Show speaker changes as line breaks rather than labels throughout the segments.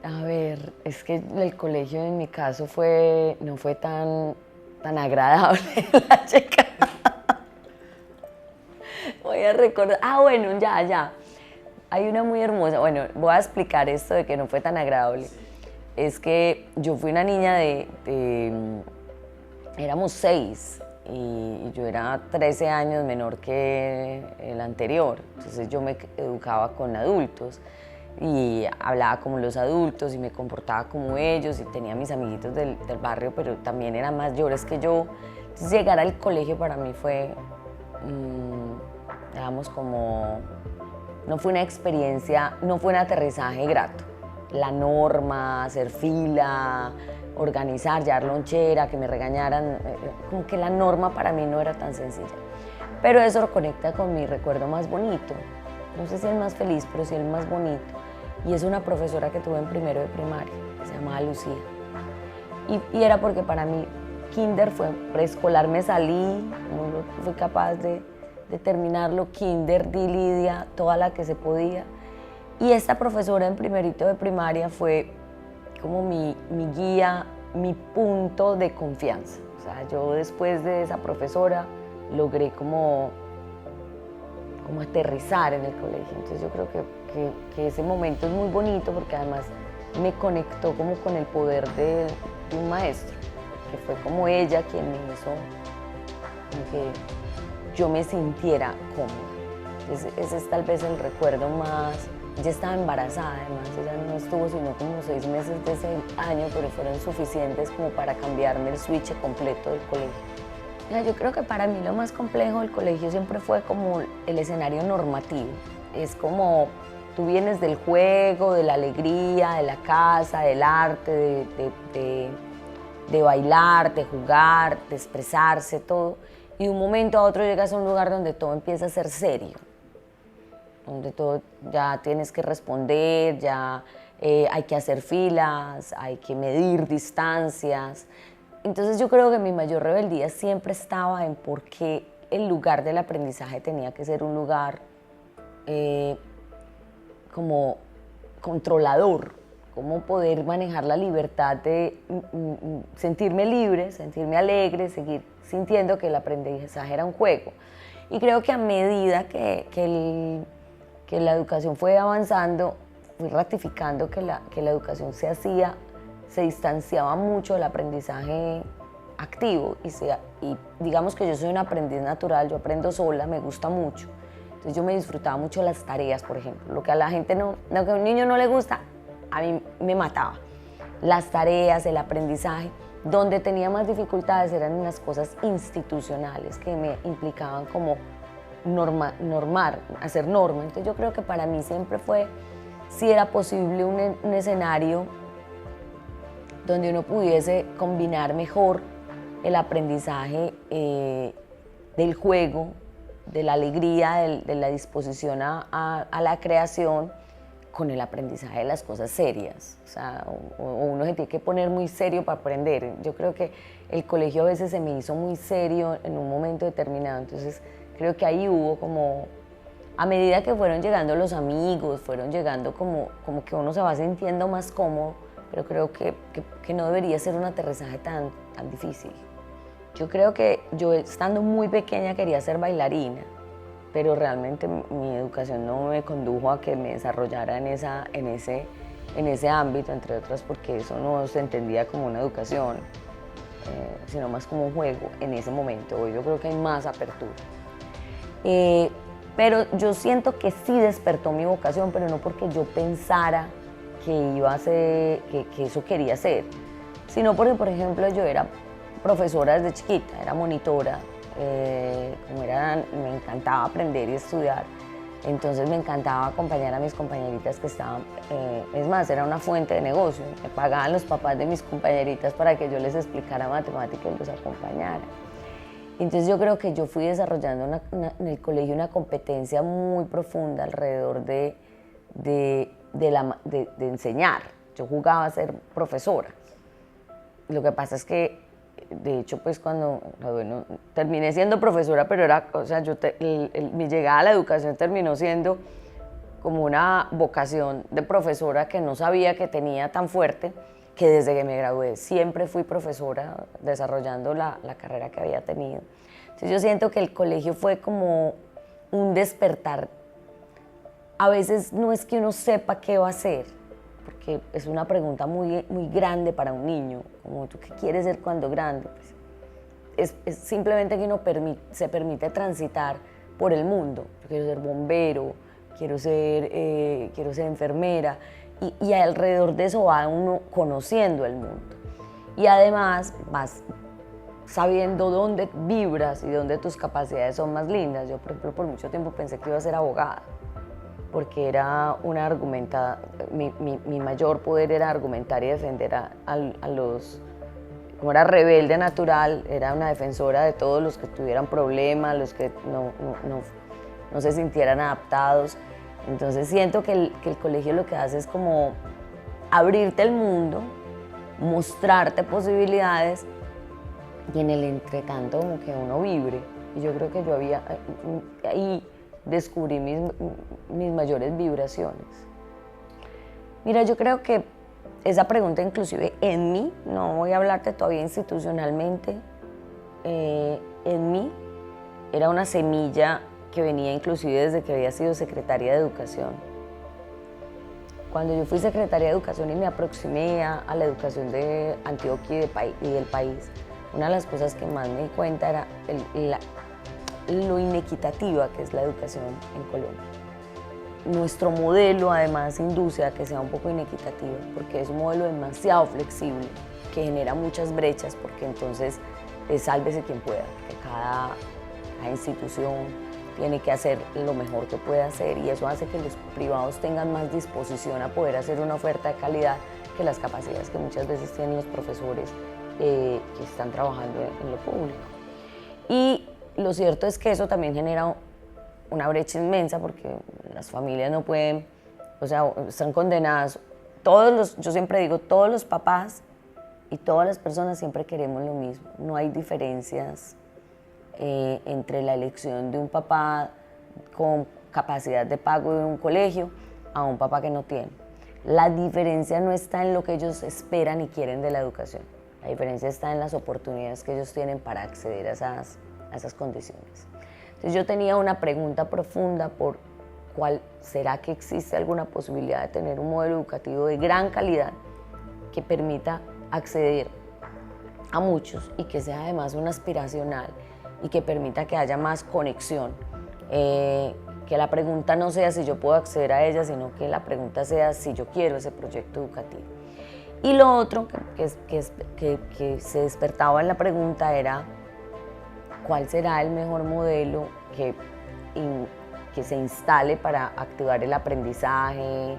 A ver, es que el colegio en mi caso no fue tan agradable la chica. Voy a recordar, bueno, ya. Hay una muy hermosa, bueno, voy a explicar esto de que no fue tan agradable. Es que yo fui una niña éramos 6 y yo era 13 años menor que el anterior, entonces yo me educaba con adultos y hablaba como los adultos y me comportaba como ellos y tenía mis amiguitos del barrio, pero también eran mayores que yo. Entonces llegar al colegio para mí fue, digamos, como, no fue una experiencia, no fue un aterrizaje grato. La norma, hacer fila, organizar, llevar lonchera, que me regañaran, como que la norma para mí no era tan sencilla. Pero eso lo conecta con mi recuerdo más bonito, no sé si el más feliz, pero sí el más bonito. Y es una profesora que tuve en primero de primaria, que se llamaba Lucía. Y era porque para mí kinder fue preescolar, me salí, no fui capaz de terminarlo, kinder, di lidia, toda la que se podía. Y esta profesora en primerito de primaria fue como mi guía, mi punto de confianza. O sea, yo después de esa profesora logré como aterrizar en el colegio. Entonces yo creo que ese momento es muy bonito porque además me conectó como con el poder de un maestro, que fue como ella quien me hizo que yo me sintiera cómoda. Ese es tal vez el recuerdo más. Ella estaba embarazada, además, ella no estuvo sino como 6 meses de ese año, pero fueron suficientes como para cambiarme el switch completo del colegio. Yo creo que para mí lo más complejo del colegio siempre fue como el escenario normativo. Es como tú vienes del juego, de la alegría, de la casa, del arte, de bailar, de jugar, de expresarse, todo. Y de un momento a otro llegas a un lugar donde todo empieza a ser serio, donde todo ya tienes que responder, ya hay que hacer filas, hay que medir distancias. Entonces yo creo que mi mayor rebeldía siempre estaba en por qué el lugar del aprendizaje tenía que ser un lugar como controlador, cómo poder manejar la libertad de sentirme libre, sentirme alegre, seguir sintiendo que el aprendizaje era un juego. Y creo que a medida que la educación fue avanzando, fui ratificando que la educación se distanciaba mucho del aprendizaje activo y digamos que yo soy un aprendiz natural, yo aprendo sola, me gusta mucho. Entonces yo me disfrutaba mucho las tareas, por ejemplo, lo que a la gente lo que a un niño no le gusta, a mí me mataba. Las tareas, el aprendizaje, donde tenía más dificultades eran en las cosas institucionales que me implicaban como normar, hacer norma. Entonces yo creo que para mí siempre fue, si era posible un escenario donde uno pudiese combinar mejor el aprendizaje del juego, de la alegría, de la disposición a la creación, con el aprendizaje de las cosas serias. O sea, uno se tiene que poner muy serio para aprender. Yo creo que el colegio a veces se me hizo muy serio en un momento determinado, entonces creo que ahí hubo como, a medida que fueron llegando los amigos, fueron llegando como que uno se va sintiendo más cómodo, pero creo que no debería ser un aterrizaje tan difícil. Yo creo que yo estando muy pequeña quería ser bailarina, pero realmente mi educación no me condujo a que me desarrollara en ese ámbito, entre otras porque eso no se entendía como una educación, sino más como un juego en ese momento. Hoy yo creo que hay más apertura. Pero yo siento que sí despertó mi vocación, pero no porque yo pensara que iba a ser, que eso quería ser, sino porque, por ejemplo, yo era profesora desde chiquita, era monitora, me encantaba aprender y estudiar, entonces me encantaba acompañar a mis compañeritas que estaban, es más, era una fuente de negocio, me pagaban los papás de mis compañeritas para que yo les explicara matemáticas y los acompañara. Entonces yo creo que yo fui desarrollando en el colegio una competencia muy profunda alrededor de enseñar. Yo jugaba a ser profesora. Lo que pasa es que, de hecho, pues bueno, terminé siendo profesora, pero era, o sea, mi llegada a la educación terminó siendo como una vocación de profesora que no sabía que tenía tan fuerte, que desde que me gradué siempre fui profesora desarrollando la carrera que había tenido. Entonces yo siento que el colegio fue como un despertar. A veces no es que uno sepa qué va a hacer, porque es una pregunta muy, muy grande para un niño, como ¿tú qué quieres ser cuando grande? Pues es simplemente que uno se permite transitar por el mundo. Yo quiero ser bombero, quiero ser enfermera, y alrededor de eso va uno conociendo el mundo. Y además vas sabiendo dónde vibras y dónde tus capacidades son más lindas. Yo, por ejemplo, por mucho tiempo pensé que iba a ser abogada, porque era una argumentada, mi mayor poder era argumentar y defender a los, como era rebelde natural, era una defensora de todos los que tuvieran problemas, los que no se sintieran adaptados. Entonces siento que el colegio lo que hace es como abrirte el mundo, mostrarte posibilidades y en el entretanto como que uno vibre. Y yo creo que yo ahí descubrí mis mayores vibraciones. Mira, yo creo que esa pregunta inclusive en mí, no voy a hablarte todavía institucionalmente, en mí era una semilla que venía inclusive desde que había sido secretaria de Educación. Cuando yo fui secretaria de Educación y me aproximé a la educación de Antioquia y del país, una de las cosas que más me di cuenta era lo inequitativa que es la educación en Colombia. Nuestro modelo además induce a que sea un poco inequitativo, porque es un modelo demasiado flexible, que genera muchas brechas, porque entonces sálvese quien pueda, que cada institución tiene que hacer lo mejor que puede hacer, y eso hace que los privados tengan más disposición a poder hacer una oferta de calidad que las capacidades que muchas veces tienen los profesores que están trabajando en lo público. Y lo cierto es que eso también genera una brecha inmensa, porque las familias no pueden, o sea, están condenadas. Yo siempre digo, todos los papás y todas las personas siempre queremos lo mismo. No hay diferencias entre la elección de un papá con capacidad de pago de un colegio a un papá que no tiene. La diferencia no está en lo que ellos esperan y quieren de la educación. La diferencia está en las oportunidades que ellos tienen para acceder a esas condiciones. Entonces yo tenía una pregunta profunda por cuál será que existe alguna posibilidad de tener un modelo educativo de gran calidad que permita acceder a muchos y que sea además un aspiracional y que permita que haya más conexión. Que la pregunta no sea si yo puedo acceder a ella, sino que la pregunta sea si yo quiero ese proyecto educativo. Y lo otro que se despertaba en la pregunta era cuál será el mejor modelo que se instale para activar el aprendizaje,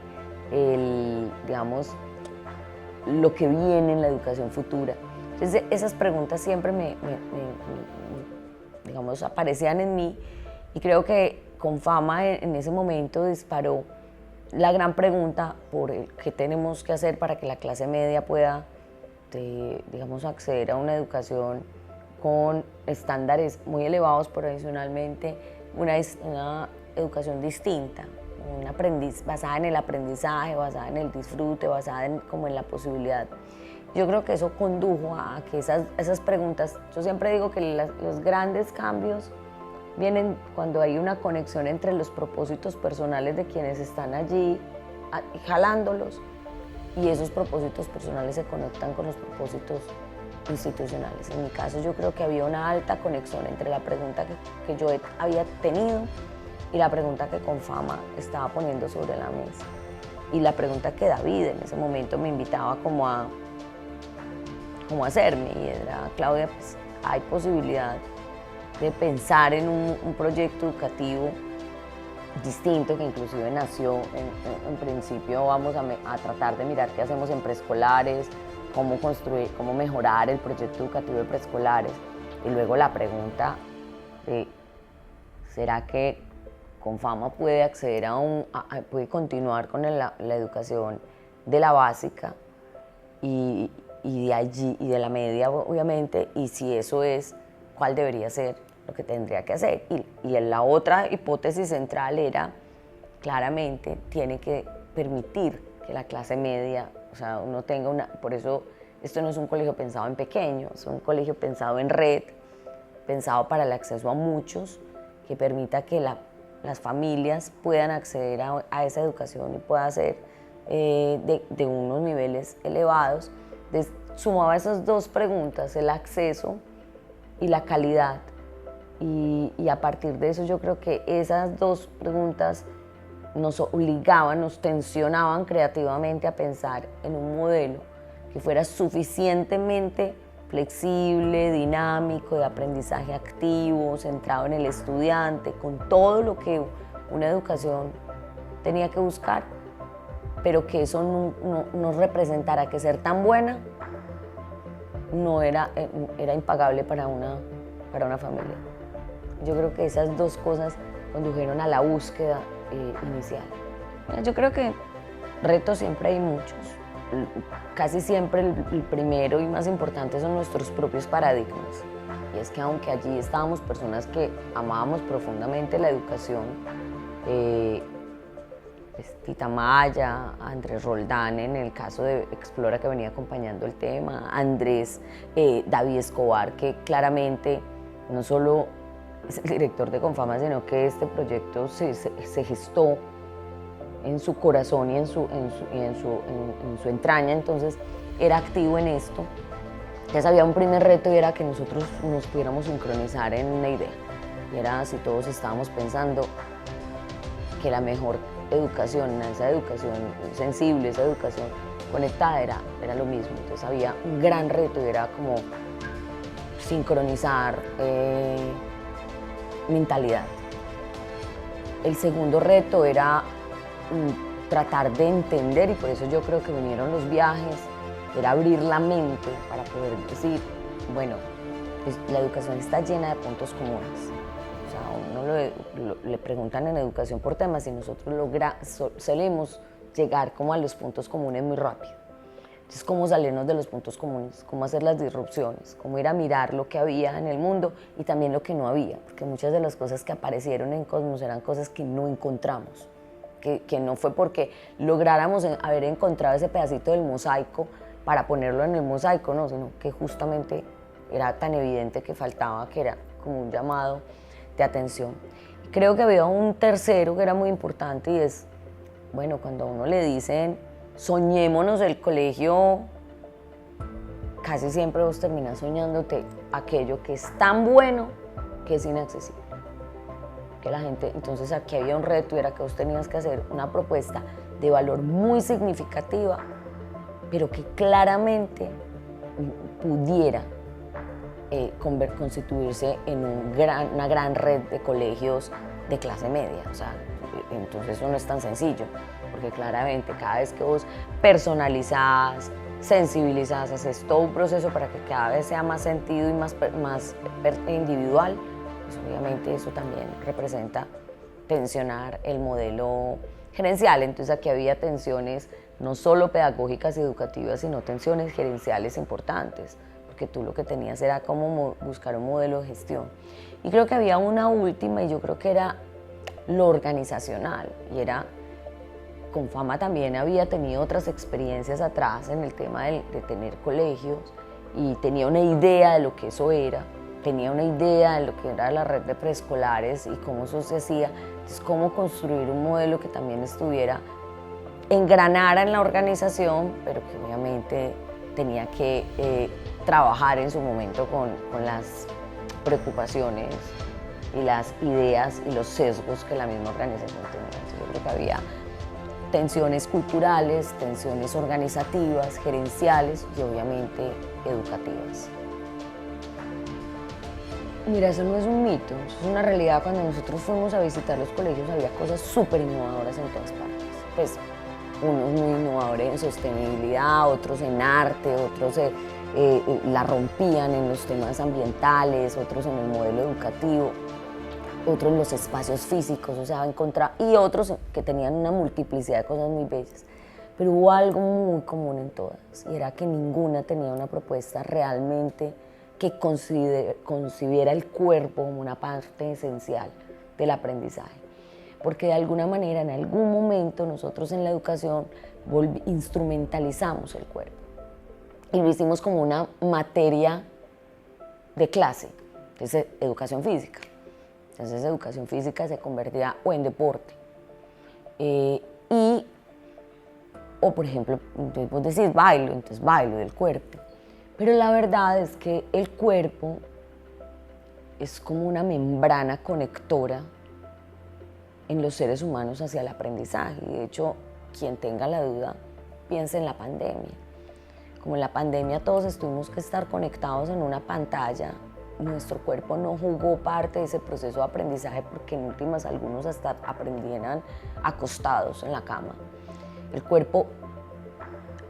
digamos, lo que viene en la educación futura. Entonces esas preguntas siempre digamos, aparecían en mí, y creo que Confama en ese momento disparó la gran pregunta por qué tenemos que hacer para que la clase media pueda, digamos, acceder a una educación con estándares muy elevados, pero adicionalmente una educación distinta, basada en el aprendizaje, basada en el disfrute, basada como en la posibilidad. Yo creo que eso condujo a que esas preguntas, yo siempre digo que los grandes cambios vienen cuando hay una conexión entre los propósitos personales de quienes están allí jalándolos, y esos propósitos personales se conectan con los propósitos institucionales. En mi caso yo creo que había una alta conexión entre la pregunta que yo había tenido y la pregunta que Confama estaba poniendo sobre la mesa, y la pregunta que David en ese momento me invitaba como a hacerme, y era: Claudia, pues hay posibilidad de pensar en un proyecto educativo distinto, que inclusive nació en principio, vamos a tratar de mirar qué hacemos en preescolares, cómo construir, cómo mejorar el proyecto educativo de preescolares, y luego la pregunta de ¿será que Confama puede acceder puede continuar con la educación de la básica y de allí y de la media, obviamente? Y si eso es, ¿cuál debería ser lo que tendría que hacer? Y la otra hipótesis central era claramente tiene que permitir que la clase media, o sea, uno tenga una, por eso esto no es un colegio pensado en pequeño, es un colegio pensado en red, pensado para el acceso a muchos, que permita que las familias puedan acceder a esa educación y pueda ser de unos niveles elevados. Sumaba esas dos preguntas, el acceso y la calidad, y a partir de eso yo creo que esas dos preguntas nos obligaban, nos tensionaban creativamente a pensar en un modelo que fuera suficientemente flexible, dinámico, de aprendizaje activo, centrado en el estudiante, con todo lo que una educación tenía que buscar, pero que eso no representara que ser tan buena no era impagable para una familia. Yo creo que esas dos cosas condujeron a la búsqueda inicial. Yo creo que retos siempre hay muchos. Casi siempre el primero y más importante son nuestros propios paradigmas. Y es que aunque allí estábamos personas que amábamos profundamente la educación, Tita Maya, Andrés Roldán en el caso de Explora, que venía acompañando el tema, Andrés, David Escobar, que claramente no solo es el director de Confama, sino que este proyecto se gestó en su corazón y en su entraña, entonces era activo en esto. Entonces había un primer reto y era que nosotros nos pudiéramos sincronizar en una idea. Y era si todos estábamos pensando que la mejor educación, esa educación sensible, esa educación conectada era lo mismo. Entonces había un gran reto y era como sincronizar mentalidad. El segundo reto era tratar de entender, y por eso yo creo que vinieron los viajes, era abrir la mente para poder decir, bueno, pues la educación está llena de puntos comunes. O sea, uno le preguntan en educación por temas y nosotros solemos llegar como a los puntos comunes muy rápido. Entonces, ¿cómo salirnos de los puntos comunes? ¿Cómo hacer las disrupciones? ¿Cómo ir a mirar lo que había en el mundo y también lo que no había? Porque muchas de las cosas que aparecieron en Cosmos eran cosas que no encontramos. Que no fue porque lográramos haber encontrado ese pedacito del mosaico para ponerlo en el mosaico, no, sino que justamente era tan evidente que faltaba, que era como un llamado de atención. Creo que había un tercero que era muy importante y es, bueno, cuando a uno le dicen soñémonos el colegio, casi siempre vos terminás soñándote aquello que es tan bueno que es inaccesible. Que la gente, entonces aquí había un reto y era que vos tenías que hacer una propuesta de valor muy significativa, pero que claramente pudiera constituirse en una gran red de colegios de clase media. O sea, entonces eso no es tan sencillo, porque claramente cada vez que vos personalizás, sensibilizás, haces todo un proceso para que cada vez sea más sentido y más individual, pues obviamente eso también representa tensionar el modelo gerencial. Entonces aquí había tensiones no solo pedagógicas y educativas, sino tensiones gerenciales importantes, porque tú lo que tenías era cómo buscar un modelo de gestión. Y creo que había una última, y yo creo que era lo organizacional, y era, Confama también había tenido otras experiencias atrás en el tema de tener colegios, y tenía una idea de lo que eso era, tenía una idea de lo que era la red de preescolares y cómo eso se hacía. Entonces, cómo construir un modelo que también engranara en la organización, pero que obviamente tenía que trabajar en su momento con las preocupaciones y las ideas y los sesgos que la misma organización tenía. Entonces, yo creo que había tensiones culturales, tensiones organizativas, gerenciales y obviamente educativas. Mira, eso no es un mito, eso es una realidad. Cuando nosotros fuimos a visitar los colegios había cosas súper innovadoras en todas partes. Pues, unos muy innovadores en sostenibilidad, otros en arte, otros la rompían en los temas ambientales, otros en el modelo educativo, otros en los espacios físicos, o sea, y otros que tenían una multiplicidad de cosas muy bellas. Pero hubo algo muy común en todas, y era que ninguna tenía una propuesta realmente que concibiera el cuerpo como una parte esencial del aprendizaje. porque de alguna manera, en algún momento, nosotros en la educación instrumentalizamos el cuerpo y lo hicimos como una materia de clase, entonces educación física. Entonces educación física se convertía o en deporte, o por ejemplo, vos decís bailo, entonces bailo del cuerpo. Pero la verdad es que el cuerpo es como una membrana conectora en los seres humanos hacia el aprendizaje. De hecho, quien tenga la duda, piense en la pandemia. Como en la pandemia todos tuvimos que estar conectados en una pantalla, nuestro cuerpo no jugó parte de ese proceso de aprendizaje porque en últimas algunos hasta aprendieran acostados en la cama. El cuerpo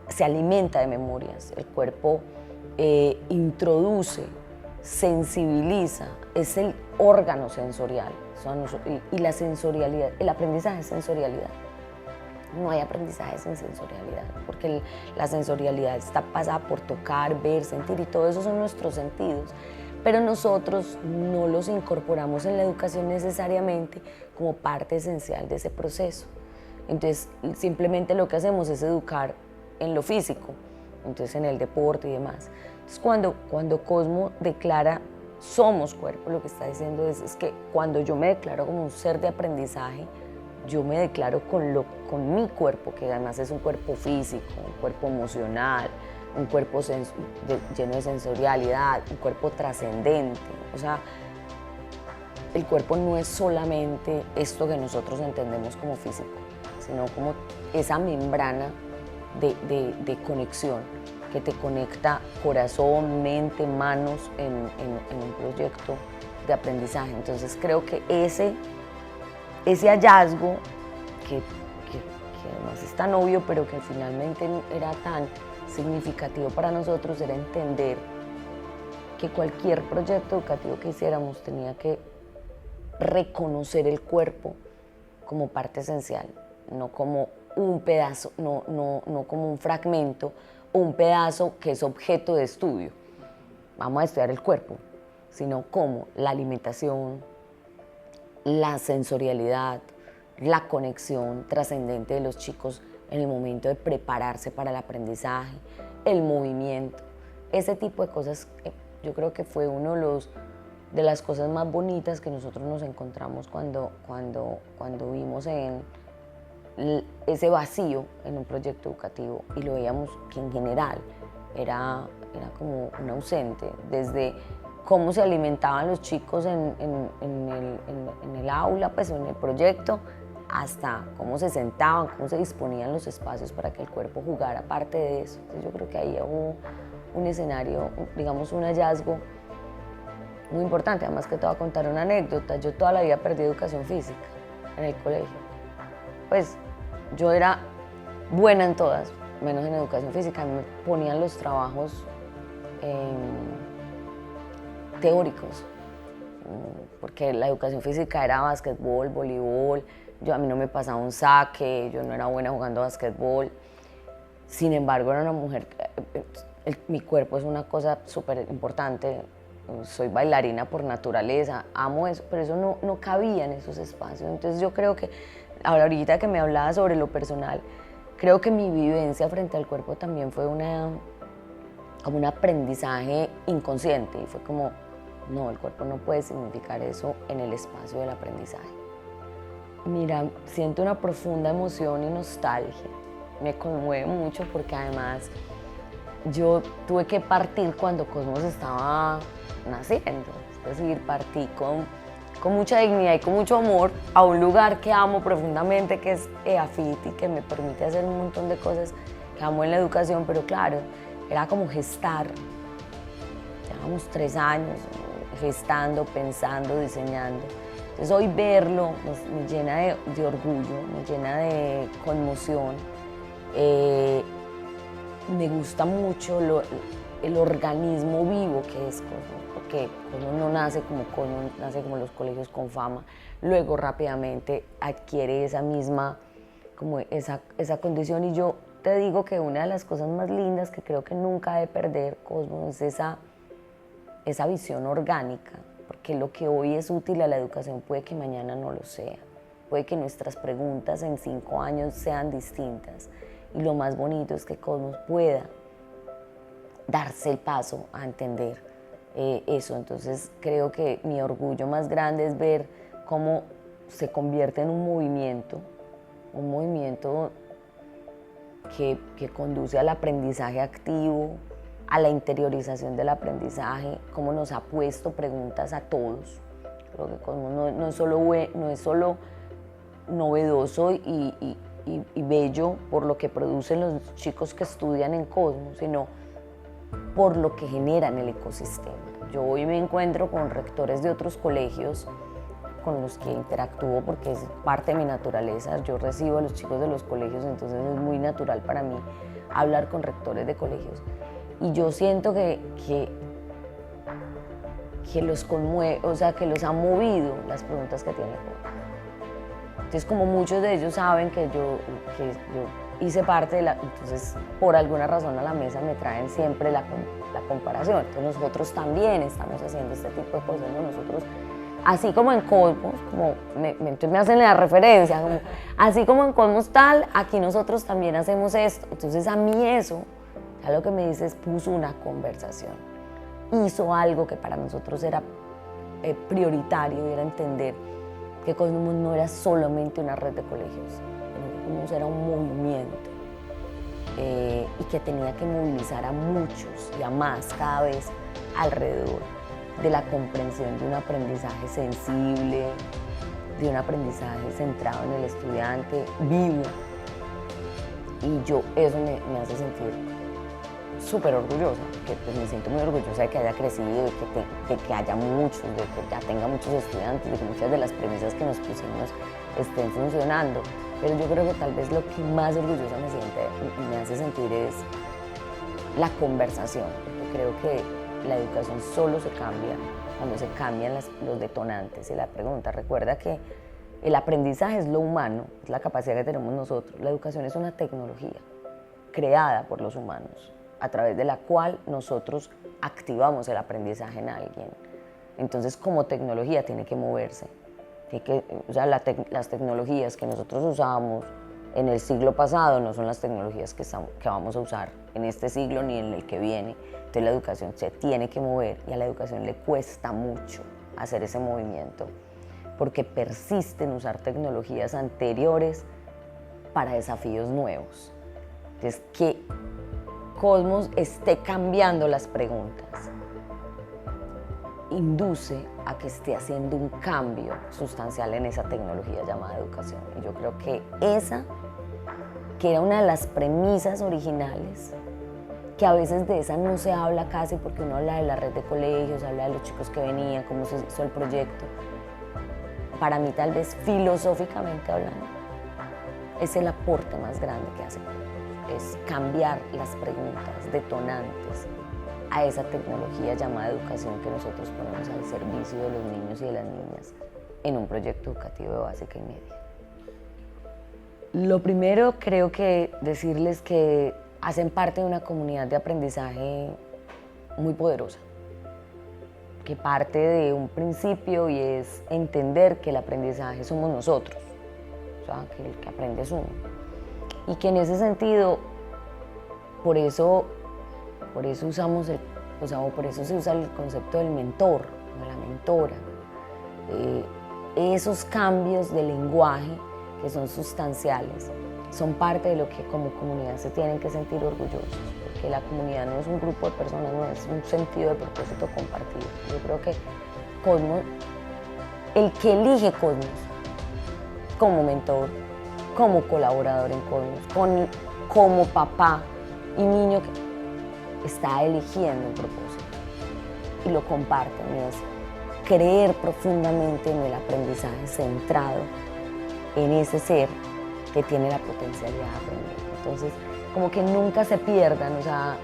se alimenta de memorias, el cuerpo introduce, sensibiliza, es el órgano sensorial. Y la sensorialidad, el aprendizaje es sensorialidad. No hay aprendizaje sin sensorialidad, porque la sensorialidad está pasada por tocar, ver, sentir, y todo eso son nuestros sentidos. Pero nosotros no los incorporamos en la educación necesariamente como parte esencial de ese proceso. Entonces, simplemente lo que hacemos es educar en lo físico, entonces en el deporte y demás. Entonces, cuando Cosmo declara somos cuerpo, lo que está diciendo es que cuando yo me declaro como un ser de aprendizaje, yo me declaro con mi cuerpo, que además es un cuerpo físico, un cuerpo emocional, un cuerpo lleno de sensorialidad, un cuerpo trascendente. O sea, el cuerpo no es solamente esto que nosotros entendemos como físico, sino como esa membrana de conexión que te conecta corazón, mente, manos en un proyecto de aprendizaje. Entonces creo que ese hallazgo que además es tan obvio, pero que finalmente era tan significativo para nosotros, era entender que cualquier proyecto educativo que hiciéramos tenía que reconocer el cuerpo como parte esencial, no como un pedazo, no como un fragmento o un pedazo que es objeto de estudio. Vamos a estudiar el cuerpo, sino como la alimentación, la sensorialidad, la conexión trascendente de los chicos en el momento de prepararse para el aprendizaje, el movimiento, ese tipo de cosas. Yo creo que fue uno de las cosas más bonitas que nosotros nos encontramos cuando vimos en ese vacío en un proyecto educativo, y lo veíamos que en general era como un ausente, desde cómo se alimentaban los chicos en el aula, pues en el proyecto, hasta cómo se sentaban, cómo se disponían los espacios para que el cuerpo jugara parte de eso. Entonces yo creo que ahí hubo un escenario, digamos un hallazgo muy importante. Además que te voy a contar una anécdota. Yo toda la vida perdí educación física en el colegio. Pues yo era buena en todas, menos en educación física. Me ponían los trabajos teóricos, porque la educación física era básquetbol, voleibol. A mí no me pasaba un saque, yo no era buena jugando básquetbol. Sin embargo, era una mujer, mi cuerpo es una cosa súper importante. Soy bailarina por naturaleza, amo eso, pero eso no cabía en esos espacios. Entonces yo creo que, ahorita que me hablaba sobre lo personal, creo que mi vivencia frente al cuerpo también fue como un aprendizaje inconsciente, y fue como, no, el cuerpo no puede significar eso en el espacio del aprendizaje. Mira, siento una profunda emoción y nostalgia, me conmueve mucho porque además yo tuve que partir cuando Cosmos estaba naciendo, es decir, partí con mucha dignidad y con mucho amor a un lugar que amo profundamente, que es EAFIT, y que me permite hacer un montón de cosas que amo en la educación, pero claro, era como gestar. Llevamos 3 años gestando, pensando, diseñando. Entonces hoy verlo me llena de orgullo, me llena de conmoción. Me gusta mucho el organismo vivo que es Cosmo, porque Cosmo no nace como Cosmo, nace como los colegios con fama. Luego rápidamente adquiere esa misma, como esa condición, y yo te digo que una de las cosas más lindas que creo que nunca debe perder Cosmo es esa visión orgánica, porque lo que hoy es útil a la educación puede que mañana no lo sea. puede que nuestras preguntas en 5 años sean distintas. Y lo más bonito es que Cosmos pueda darse el paso a entender eso. Entonces creo que mi orgullo más grande es ver cómo se convierte en un movimiento que conduce al aprendizaje activo, a la interiorización del aprendizaje, cómo nos ha puesto preguntas a todos. Creo que Cosmos no es solo novedoso y bello por lo que producen los chicos que estudian en Cosmos, sino por lo que genera en el ecosistema. Yo hoy me encuentro con rectores de otros colegios con los que interactúo porque es parte de mi naturaleza. Yo recibo a los chicos de los colegios, entonces es muy natural para mí hablar con rectores de colegios. Y yo siento que los conmueve, o sea, que los ha movido las preguntas que tienen. Entonces, como muchos de ellos saben que yo hice parte de la... Entonces, por alguna razón a la mesa me traen siempre la comparación. Entonces, nosotros también estamos haciendo este tipo de cosas, ¿no? Nosotros, así como en Cosmos, entonces me hacen la referencia, como, así como en Cosmos tal, aquí nosotros también hacemos esto. Entonces, a mí eso, ya lo que me dice es, puso una conversación. Hizo algo que para nosotros era prioritario, y era entender que Cosmos no era solamente una red de colegios, sino que Cosmos era un movimiento y que tenía que movilizar a muchos y a más cada vez alrededor de la comprensión de un aprendizaje sensible, de un aprendizaje centrado en el estudiante, vivo. Y eso me hace sentir súper orgullosa, que pues me siento muy orgullosa de que haya crecido, de que haya muchos, de que ya tenga muchos estudiantes, de que muchas de las premisas que nos pusimos estén funcionando. Pero yo creo que tal vez lo que más orgullosa me hace sentir es la conversación, porque creo que la educación solo se cambia cuando se cambian los detonantes y la pregunta. Recuerda que el aprendizaje es lo humano, es la capacidad que tenemos nosotros. La educación es una tecnología creada por los humanos, a través de la cual nosotros activamos el aprendizaje en alguien. Entonces, como tecnología tiene que moverse. Las tecnologías que nosotros usábamos en el siglo pasado no son las tecnologías que vamos a usar en este siglo ni en el que viene. Entonces, la educación se tiene que mover y a la educación le cuesta mucho hacer ese movimiento porque persiste en usar tecnologías anteriores para desafíos nuevos. Entonces, que Cosmos esté cambiando las preguntas induce a que esté haciendo un cambio sustancial en esa tecnología llamada educación. Y yo creo que esa, que era una de las premisas originales, que a veces de esa no se habla casi porque uno habla de la red de colegios, habla de los chicos que venían, cómo se hizo el proyecto. Para mí, tal vez filosóficamente hablando, es el aporte más grande que hace, es cambiar las preguntas detonantes a esa tecnología llamada educación que nosotros ponemos al servicio de los niños y de las niñas en un proyecto educativo de básica y media. Lo primero, creo que decirles que hacen parte de una comunidad de aprendizaje muy poderosa, que parte de un principio y es entender que el aprendizaje somos nosotros, o sea, que el que aprende es uno. Y que en ese sentido, por eso usamos por eso se usa el concepto del mentor, de la mentora. Esos cambios de lenguaje que son sustanciales son parte de lo que como comunidad se tienen que sentir orgullosos, porque la comunidad no es un grupo de personas, no es un sentido de propósito compartido. Yo creo que Cosmos, el que elige Cosmos como mentor, como colaborador en Cosmos, como papá y niño que está eligiendo un propósito y lo comparten, y es creer profundamente en el aprendizaje centrado en ese ser que tiene la potencialidad de aprender. Entonces, como que nunca se pierdan, o sea,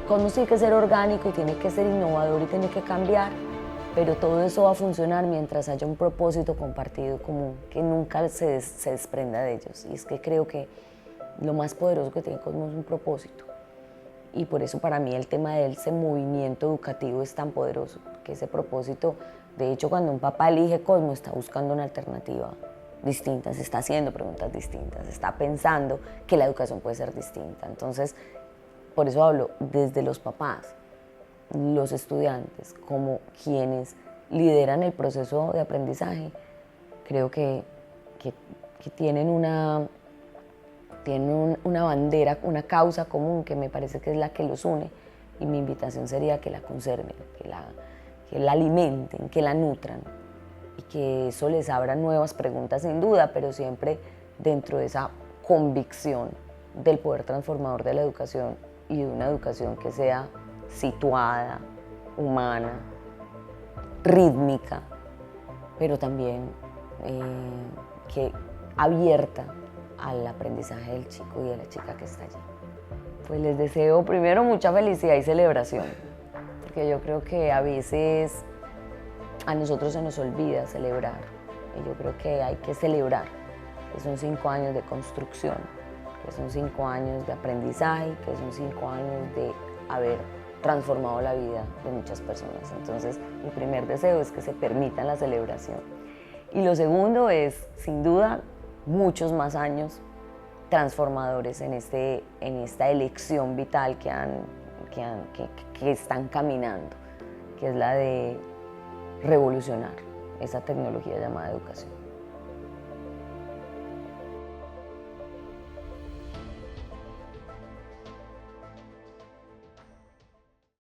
Cosmos tiene que ser orgánico y tiene que ser innovador y tiene que cambiar, pero todo eso va a funcionar mientras haya un propósito compartido común, que nunca se desprenda de ellos. Y es que creo que lo más poderoso que tiene Cosmos es un propósito. Y por eso para mí el tema de ese movimiento educativo es tan poderoso, que ese propósito De hecho, cuando un papá elige Cosmo, está buscando una alternativa distinta, se está haciendo preguntas distintas, está pensando que la educación puede ser distinta. Entonces, por eso hablo desde los papás, los estudiantes, como quienes lideran el proceso de aprendizaje. Creo que tienen una bandera, una causa común que me parece que es la que los une, y mi invitación sería que la conserven, que la alimenten, que la nutran, y que eso les abra nuevas preguntas sin duda, pero siempre dentro de esa convicción del poder transformador de la educación, y de una educación que sea situada, humana, rítmica, pero también que abierta al aprendizaje del chico y de la chica que está allí. Pues les deseo primero mucha felicidad y celebración, porque yo creo que a veces a nosotros se nos olvida celebrar, y yo creo que hay que celebrar que son 5 años de construcción, que son 5 años de aprendizaje, que son 5 años de haber transformado la vida de muchas personas. Entonces, mi primer deseo es que se permitan la celebración. Y lo segundo es, sin duda, muchos más años transformadores en esta elección vital que están caminando, que es la de revolucionar esa tecnología llamada educación.